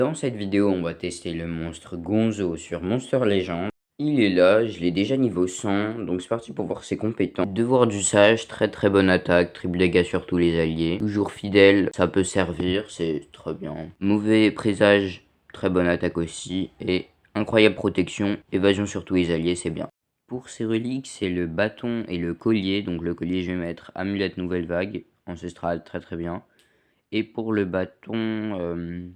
Dans cette vidéo, on va tester le monstre Gonzo sur Monster Legend. Il est là, je l'ai déjà niveau 100, donc c'est parti pour voir ses compétences. Devoir du sage, très bonne attaque, triple dégâts sur tous les alliés. Toujours fidèle, ça peut servir, c'est très bien. Mauvais présage, très bonne attaque aussi. Et incroyable protection, évasion sur tous les alliés, c'est bien. Pour ses reliques, c'est le bâton et le collier. Donc le collier, je vais mettre amulette nouvelle vague, ancestral, très bien. Et pour le bâton...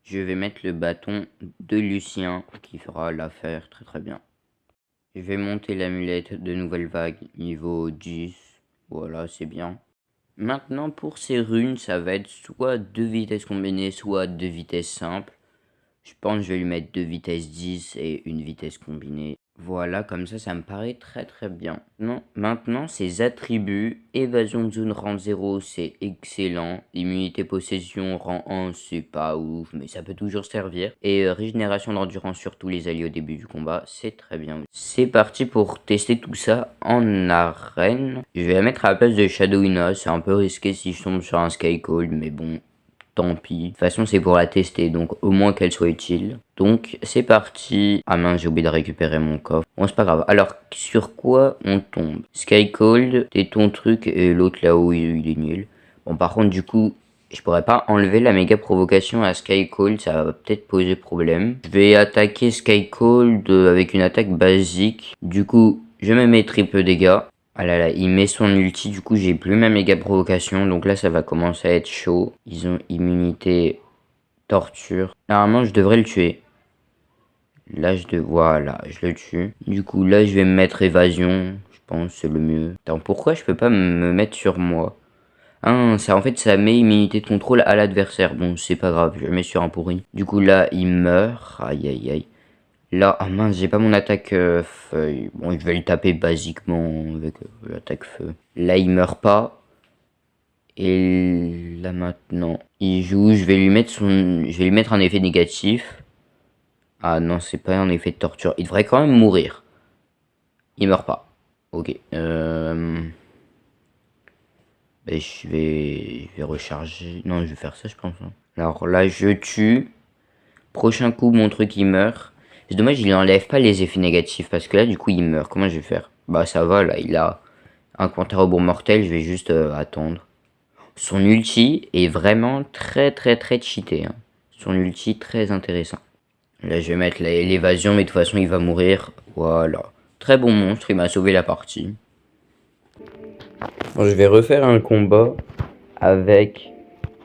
je vais mettre le bâton de Lucien qui fera l'affaire très bien. Je vais monter l'amulette de nouvelle vague niveau 10. Voilà, c'est bien. Maintenant pour ces runes, ça va être soit 2 vitesses combinées, soit 2 vitesses simples. Je pense que je vais lui mettre 2 vitesses 10 et une vitesse combinée. Voilà, comme ça me paraît très bien. Non, maintenant, ses attributs. Évasion de zone rang 0, c'est excellent. Immunité possession rang 1, c'est pas ouf, mais ça peut toujours servir. Et régénération d'endurance sur tous les alliés au début du combat, c'est très bien. C'est parti pour tester tout ça en arène. Je vais la mettre à la place de Shadowina. C'est un peu risqué si je tombe sur un Skycold, mais bon... tant pis. De toute façon, c'est pour la tester, donc au moins qu'elle soit utile. Donc, c'est parti. Ah mince, j'ai oublié de récupérer mon coffre. Bon, c'est pas grave. Alors, sur quoi on tombe? Skycold, t'es ton truc, et l'autre là-haut, il est nul. Bon, par contre, du coup, je pourrais pas enlever la méga provocation à Skycold, ça va peut-être poser problème. Je vais attaquer Skycold avec une attaque basique. Du coup, je me mets triple dégâts. Ah là là, il met son ulti, du coup j'ai plus ma méga provocation, donc là ça va commencer à être chaud. Ils ont immunité torture. Normalement je devrais le tuer. Là voilà, je le tue. Du coup là je vais me mettre évasion, je pense c'est le mieux. Attends, pourquoi je peux pas me mettre sur moi? Ah, ça en fait ça met immunité de contrôle à l'adversaire. Bon c'est pas grave, je le mets sur un pourri. Du coup là il meurt, aïe. Là, ah mince, j'ai pas mon attaque feuille. Bon, je vais le taper basiquement avec l'attaque feu. Là, il meurt pas. Et là maintenant, il joue. Je vais lui mettre un effet négatif. Ah non, c'est pas un effet de torture. Il devrait quand même mourir. Il meurt pas. Ok. Ben, je vais recharger. Non, je vais faire ça, je pense. Alors là, je tue. Prochain coup, mon truc, il meurt. C'est dommage, il enlève pas les effets négatifs, parce que là, du coup, il meurt. Comment je vais faire? Bah, ça va, là, il a un compte à rebours mortel, je vais juste attendre. Son ulti est vraiment très cheaté. Hein. Son ulti, très intéressant. Là, je vais mettre l'évasion, mais de toute façon, il va mourir. Voilà. Très bon monstre, il m'a sauvé la partie. Bon, je vais refaire un combat avec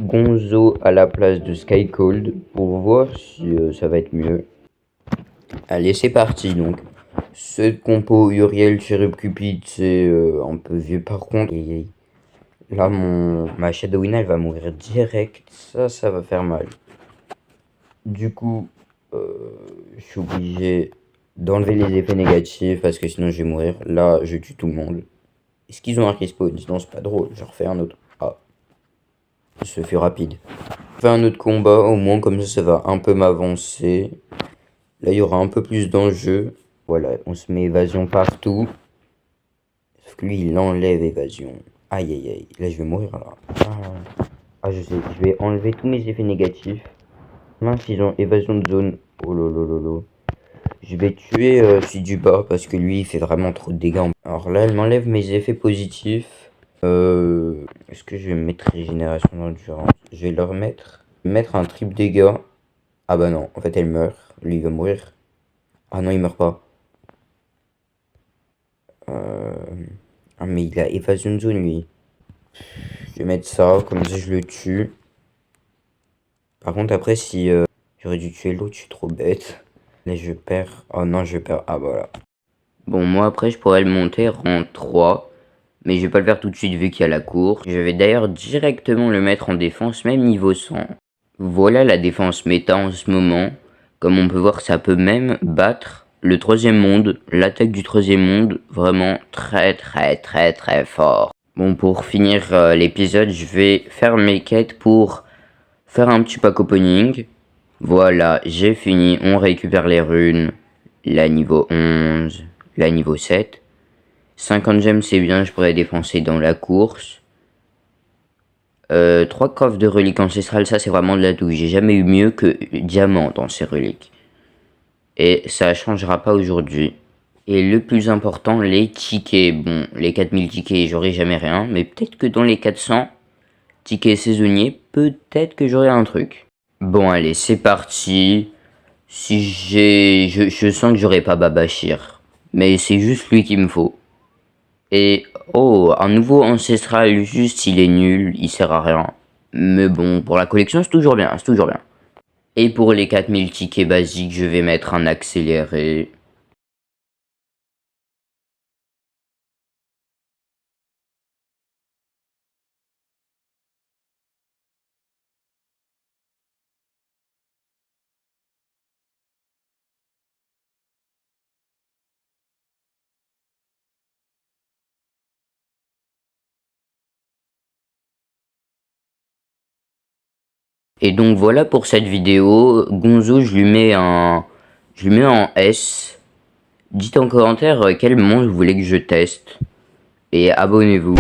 Gonzo à la place de Skycold pour voir si ça va être mieux. Allez, c'est parti donc. Ce compo Uriel Cherub Cupid, c'est un peu vieux par contre. Là, ma Shadowina, elle va mourir direct. Ça va faire mal. Du coup, je suis obligé d'enlever les effets négatifs parce que sinon je vais mourir. Là, je tue tout le monde. Est-ce qu'ils ont un respawn? Sinon, c'est pas drôle. Je refais un autre. Ah, ce fut rapide. Je fais un autre combat, au moins comme ça va un peu m'avancer. Là, il y aura un peu plus d'enjeux. Voilà, on se met évasion partout. Sauf que lui, il enlève évasion. Aïe. Là, je vais mourir, là. Je sais. Je vais enlever tous mes effets négatifs. Mince, ils ont évasion de zone. Oh lolo. Je vais tuer celui du bas parce que lui, il fait vraiment trop de dégâts. Alors là, elle m'enlève mes effets positifs. Est-ce que je vais mettre régénération d'endurance? Je vais leur mettre un triple dégâts. Ah bah non, en fait, elle meurt. Lui, il va mourir. Ah non, il meurt pas. Ah, mais il a évasion de zone, lui. Je vais mettre ça, comme ça, je le tue. Par contre, après, si j'aurais dû tuer l'autre, je suis trop bête. Là, je perds. Oh non, je perds. Ah, voilà. Bon, moi, après, je pourrais le monter rang 3. Mais je vais pas le faire tout de suite vu qu'il y a la cour. Je vais d'ailleurs directement le mettre en défense, même niveau 100. Voilà la défense méta en ce moment. Comme on peut voir, ça peut même battre le troisième monde. L'attaque du troisième monde, vraiment très fort. Bon, pour finir l'épisode, je vais faire mes quêtes pour faire un petit pack opening. Voilà, j'ai fini. On récupère les runes. La niveau 11, la niveau 7. 50 gemmes, c'est bien, je pourrais dépenser dans la course. 3 coffres de reliques ancestrales, ça c'est vraiment de la douille. J'ai jamais eu mieux que diamant dans ces reliques. Et ça changera pas aujourd'hui. Et le plus important, les tickets. Bon, les 4000 tickets, j'aurai jamais rien. Mais peut-être que dans les 400 tickets saisonniers, peut-être que j'aurai un truc. Bon, allez, c'est parti. Si je sens que j'aurai pas Babachir. Mais c'est juste lui qu'il me faut. Et, oh, un nouveau ancestral, juste il est nul, il sert à rien. Mais bon, pour la collection, c'est toujours bien, c'est toujours bien. Et pour les 4000 tickets basiques, je vais mettre un accéléré. Et donc voilà pour cette vidéo. Gonzo, je lui mets en S. Dites en commentaire quel monstre vous voulez que je teste. Et abonnez-vous.